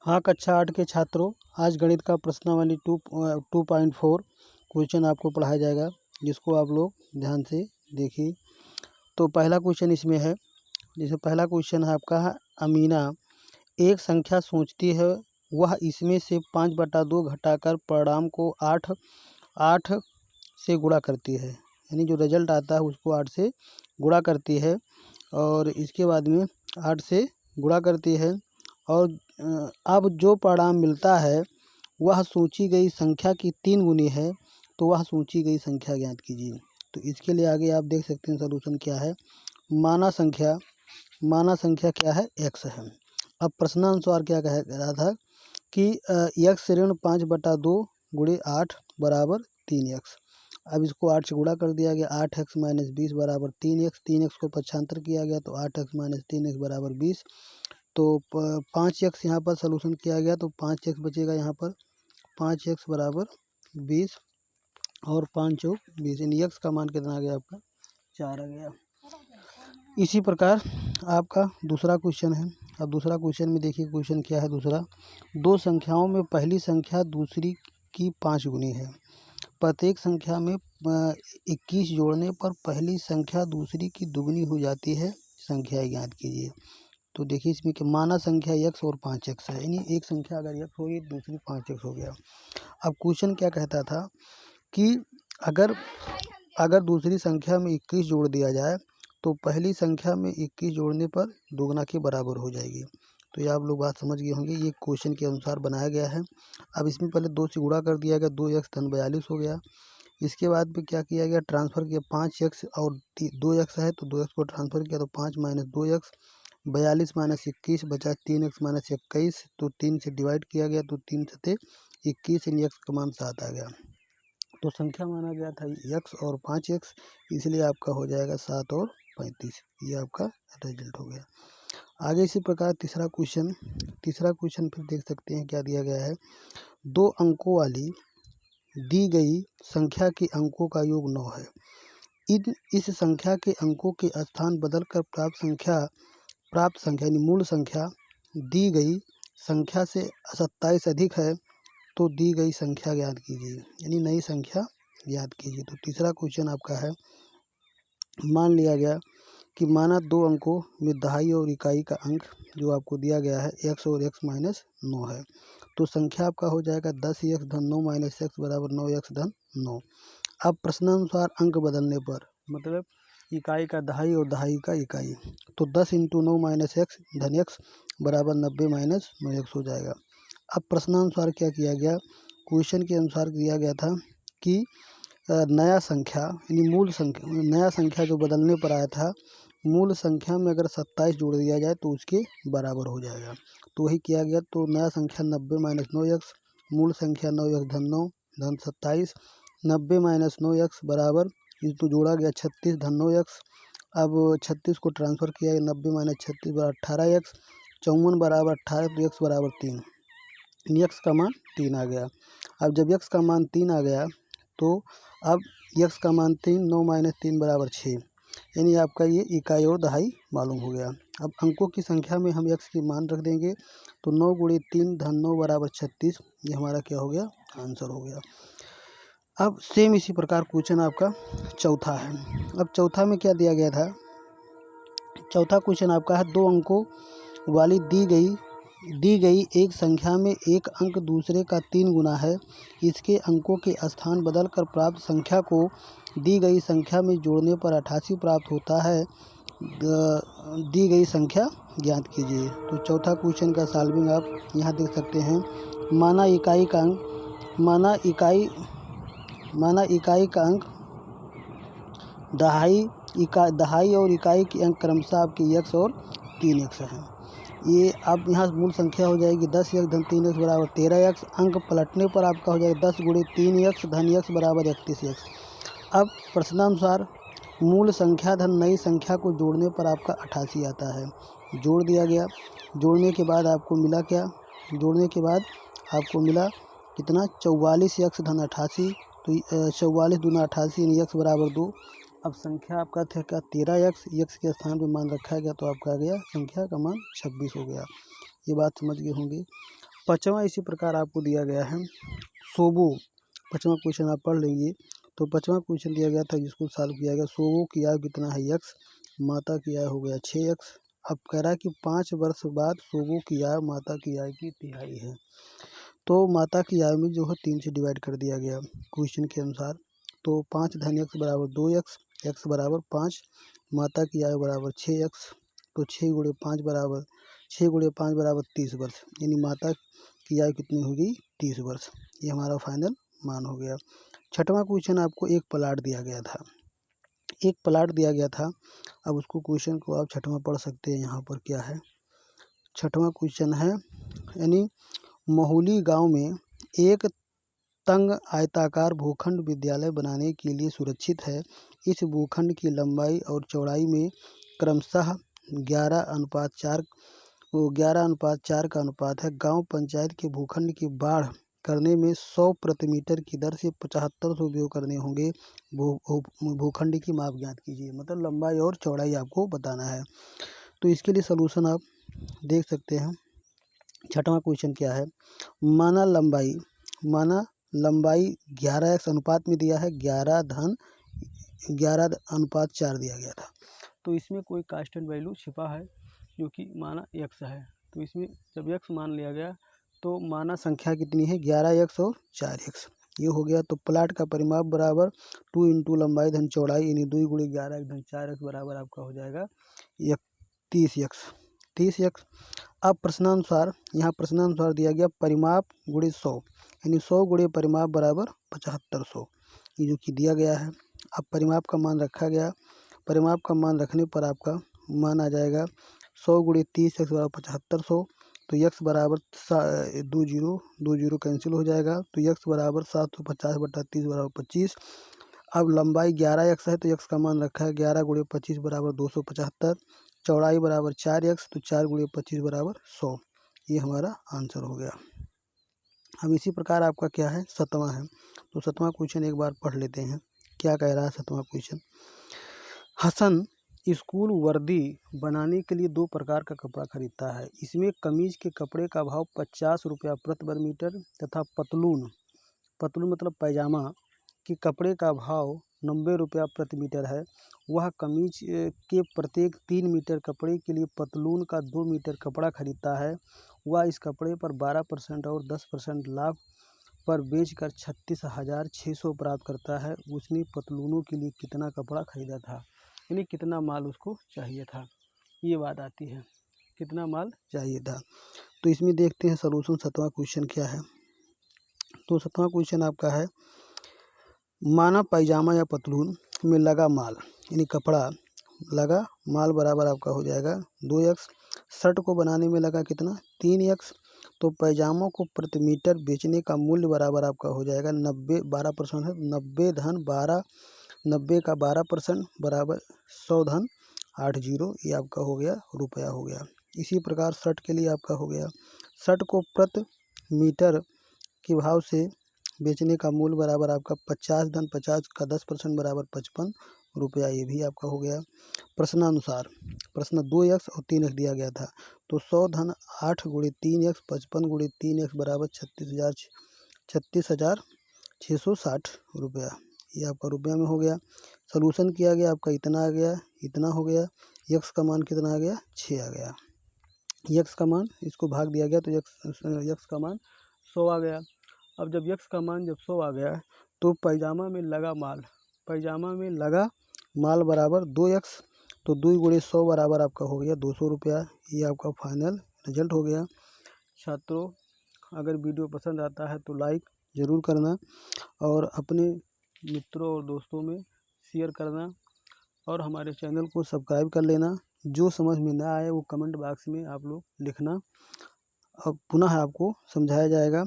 हाँ, कक्षा 8 के छात्रों, आज गणित का प्रश्नावली 2.4 क्वेश्चन आपको पढ़ाया जाएगा, जिसको आप लोग ध्यान से देखिए। तो पहला क्वेश्चन इसमें है, जैसे पहला क्वेश्चन है आपका, अमीना एक संख्या सोचती है, वह इसमें से 5/2 घटाकर परिणाम को 8 से गुणा करती है, यानी जो रिजल्ट आता है उसको 8 से गुणा करती है, और इसके बाद में 8 से गुणा करती है, और अब जो परिणाम मिलता है वह सोची गई संख्या की 3 गुनी है, तो वह सोची गई संख्या ज्ञात कीजिए। तो इसके लिए आगे आप देख सकते हैं सलूशन क्या है। माना संख्या क्या है, x है। अब प्रश्नानुसार क्या कह रहा था कि x ऋण 5/2 गुणे 8 बराबर 3x। अब इसको 8 से गुणा कर दिया गया, 8x - 20 बराबर 3x। 3x को पक्षांतर किया गया तो 8x - 3x बराबर 20। तो 5x यहाँ पर सलूशन किया गया तो 5x बचेगा यहाँ पर, 5x बराबर 20 और 5 चौक 20, यानी x का मान कितना आ गया आपका, 4 आ गया। इसी प्रकार आपका दूसरा क्वेश्चन है। अब दूसरा क्वेश्चन में देखिए, क्वेश्चन क्या है दूसरा, दो संख्याओं में पहली संख्या दूसरी की 5 गुनी है, प्रत्येक संख्या में 21 जोड़ने पर पहली संख्या दूसरी की दुगनी हो जाती है, संख्या ज्ञात कीजिए। तो देखिए इसमें कि माना संख्या x और 5x है, यानी एक संख्या अगर x होगी दूसरी 5x हो गया। अब क्वेश्चन क्या कहता था कि अगर दूसरी संख्या में 21 जोड़ दिया जाए तो पहली संख्या में 21 जोड़ने पर दोगुना के बराबर हो जाएगी। तो ये आप लोग बात समझ गए होंगे, ये क्वेश्चन के अनुसार बनाया गया है। अब इसमें पहले 2 से गुणा कर दिया गया, 2x धन 42 हो गया। इसके बाद में क्या किया गया, ट्रांसफ़र किया, 5x और 2x है तो 2x को ट्रांसफ़र किया तो 5 - 2x, 42 - 21 बचा 3x - 21, तो 3 से डिवाइड किया गया तो 3 सते 21, यानी x का मान 7 आ गया। तो संख्या माना गया था x और 5x, इसलिए आपका हो जाएगा 7 और 35, ये आपका रिजल्ट हो गया। आगे इसी प्रकार तीसरा क्वेश्चन फिर देख सकते हैं क्या दिया गया है। 2 अंकों वाली दी गई संख्या के अंकों का योग 9 है। इस संख्या के अंकों के स्थान बदलकर प्राप्त संख्या यानी मूल संख्या दी गई संख्या से 27 अधिक है, तो दी गई संख्या ज्ञात कीजिए, यानी नई संख्या ज्ञात कीजिए। तो तीसरा क्वेश्चन आपका है, मान लिया गया कि माना 2 अंकों में दहाई और इकाई का अंक जो आपको दिया गया है x और x - 9 है, तो संख्या आपका हो जाएगा 10x धन 9 - x बराबर 9x धन 9। अब प्रश्नानुसार अंक बदलने पर, मतलब इकाई का दहाई और दहाई का इकाई, तो 10 × 9 - x धन x बराबर 90 - 9x हो जाएगा। अब प्रश्नानुसार क्या किया गया, क्वेश्चन के अनुसार दिया गया था कि नया संख्या यानी मूल संख्या, नया संख्या जो बदलने पर आया था, मूल संख्या में अगर 27 जोड़ दिया जाए तो उसके बराबर हो जाएगा। तो वही किया गया, तो नया संख्या 90 - 9x, मूल संख्या 9x धन 9 धन 27, 90 - 9x बराबर, तो जोड़ा गया 36 धन 9x। अब 36 को ट्रांसफ़र किया गया, 90 - 36 बराबर 18x, 54 बराबर 18 तो x बराबर 3, x का मान 3 आ गया। अब जब x का मान 3 आ गया तो अब x का मान 3, 9 - 3 बराबर 6, यानी आपका ये इकाई और दहाई मालूम हो गया। अब अंकों की संख्या में हम x की मान रख देंगे, तो 9 × 3 धन 9 बराबर 36, ये हमारा क्या हो गया, आंसर हो गया। अब सेम इसी प्रकार क्वेश्चन आपका चौथा है। अब चौथा में क्या दिया गया था, चौथा क्वेश्चन आपका है, 2 अंकों वाली दी गई एक संख्या में एक अंक दूसरे का 3 गुना है, इसके अंकों के स्थान बदलकर प्राप्त संख्या को दी गई संख्या में जोड़ने पर 88 प्राप्त होता है, दी गई संख्या ज्ञात कीजिए। तो चौथा क्वेश्चन का सॉल्विंग आप यहाँ देख सकते हैं। माना इकाई का अंक दहाई और इकाई के अंक क्रमशः आपके x और 3x हैं। ये अब यहाँ मूल संख्या हो जाएगी 10x धन 3x बराबर 13x, अंक पलटने पर आपका हो जाएगा 10 × 3x धन x बराबर 31x। अब प्रश्नानुसार मूल संख्या धन नई संख्या को जोड़ने पर आपका 88 आता है, जोड़ दिया गया। जोड़ने के बाद आपको मिला क्या, जोड़ने के बाद आपको मिला कितना, 44x धन 88, तो 44 दूना 88 यानी x बराबर 2। अब संख्या आपका था क्या, 13x, x के स्थान पर मान रखा गया तो आपका आ गया संख्या का मान 26 हो गया। ये बात समझ गए होंगे। पाँचवा इसी प्रकार आपको दिया गया है सोबो। पाँचवा क्वेश्चन आप पढ़ लेंगे। तो पाँचवा क्वेश्चन दिया गया था जिसको सॉल्व किया गया। सोबो की आयु कितना है x, माता की आयु हो गया 6x। अब कह रहा है कि 5 वर्ष बाद सोबो की आयु माता की आयु की तिहाई है। तो माता की आयु में जो है 3 से डिवाइड कर दिया गया क्वेश्चन के अनुसार। तो 5 धन x बराबर 2x, x बराबर 5, माता की आयु बराबर 6x। तो 6 गुणे 5 बराबर 30 वर्ष, यानी माता की आयु कितनी होगी 30 वर्ष। ये हमारा फाइनल मान हो गया। छठवां क्वेश्चन आपको एक प्लाट दिया गया था, एक प्लाट दिया गया था। अब उसको क्वेश्चन को आप छठवां पढ़ सकते हैं। यहाँ पर क्या है, छठवां क्वेश्चन है, यानी महुली गांव में एक तंग आयताकार भूखंड विद्यालय बनाने के लिए सुरक्षित है। इस भूखंड की लंबाई और चौड़ाई में क्रमशः 11:4 11:4 का अनुपात है। गांव पंचायत के भूखंड की बाढ़ करने में 100 प्रति मीटर की दर से 7500 उपयोग करने होंगे। भूखंड की माप ज्ञात कीजिए, मतलब लंबाई और चौड़ाई आपको बताना है। तो इसके लिए सलूशन आप देख सकते हैं। छठवां क्वेश्चन क्या है, माना लंबाई 11x अनुपात में दिया है, 11:4 दिया गया था। तो इसमें कोई कांस्टेंट वैल्यू छिपा है जो कि माना x है। तो इसमें जब x मान लिया गया तो माना संख्या कितनी है 11x और 4x, ये हो गया। तो प्लाट का परिमाप बराबर 2 इंटू लंबाई धन चौड़ाई, यानी 2 गुणे 11 धन 4x बराबर आपका हो जाएगा 30x। अब प्रश्नानुसार, यहाँ प्रश्नानुसार दिया गया परिमाप गुणे 100, यानी 100 गुणे परिमाप बराबर 7500, ये जो कि दिया गया है। अब परिमाप का मान रखा गया, परिमाप का मान रखने पर आपका मान आ जाएगा 100 गुणे 30x बराबर 7500। तो x बराबर 2 जीरो कैंसिल हो जाएगा। तो x बराबर 750 बटा 30 बराबर 25। अब लंबाई 11x है तो x का मान रखा है 11 गुणे 25 बराबर 275। चौड़ाई बराबर 4x, तो 4 गुणे 25 बराबर 100। ये हमारा आंसर हो गया। अब इसी प्रकार आपका क्या है, सातवां है। तो सातवां क्वेश्चन एक बार पढ़ लेते हैं, क्या कह रहा है सातवां क्वेश्चन। हसन स्कूल वर्दी बनाने के लिए 2 प्रकार का कपड़ा खरीदता है। इसमें कमीज के कपड़े का भाव 50 रुपया प्रति वर्ग मीटर तथा पतलून मतलब पैजामा के कपड़े का भाव 90 रुपया प्रति मीटर है। वह कमीज के प्रत्येक 3 मीटर कपड़े के लिए पतलून का 2 मीटर कपड़ा खरीदता है। वह इस कपड़े पर 12% और 10% लाभ पर बेचकर 36,600 प्राप्त करता है। उसने पतलूनों के लिए कितना कपड़ा खरीदा था, यानी कितना माल उसको चाहिए था, ये बात आती है, कितना माल चाहिए था। तो इसमें देखते हैं सलूशन, सातवां क्वेश्चन क्या है। तो सातवां क्वेश्चन आपका है, माना पैजामा या पतलून में लगा माल, यानी कपड़ा लगा माल बराबर आपका हो जाएगा 2x। शर्ट को बनाने में लगा कितना 3x। तो पैजामों को प्रति मीटर बेचने का मूल्य बराबर आपका हो जाएगा 12% है, 90 धन 12, 90 का 12% बराबर 100 धन 80, ये आपका हो गया रुपया हो गया। इसी प्रकार शर्ट के लिए आपका हो गया, शर्ट को प्रति मीटर के भाव से बेचने का मूल्य बराबर आपका 50 धन 50 का 10% बराबर 55 रुपया, ये भी आपका हो गया। प्रश्नानुसार प्रश्न 2x और 3x दिया गया था। तो 100 धन 8 गुणे 3x 55 गुणे 3x बराबर 36,660 रुपया, ये आपका रुपया में हो गया। सलूशन किया गया, आपका इतना आ गया, इतना हो गया। x का मान कितना आ गया 6 आ गया। x का मान इसको भाग दिया गया तो x का मान 100 आ गया। अब जब x का मान जब 100 आ गया तो पैजामा में लगा माल बराबर 2x। तो 2 गुणे 100 बराबर आपका हो गया 200 रुपया, ये आपका फाइनल रिजल्ट हो गया। छात्रों, अगर वीडियो पसंद आता है तो लाइक ज़रूर करना और अपने मित्रों और दोस्तों में शेयर करना और हमारे चैनल को सब्सक्राइब कर लेना। जो समझ में ना आए वो कमेंट बॉक्स में आप लोग लिखना, अब पुनः आपको समझाया जाएगा।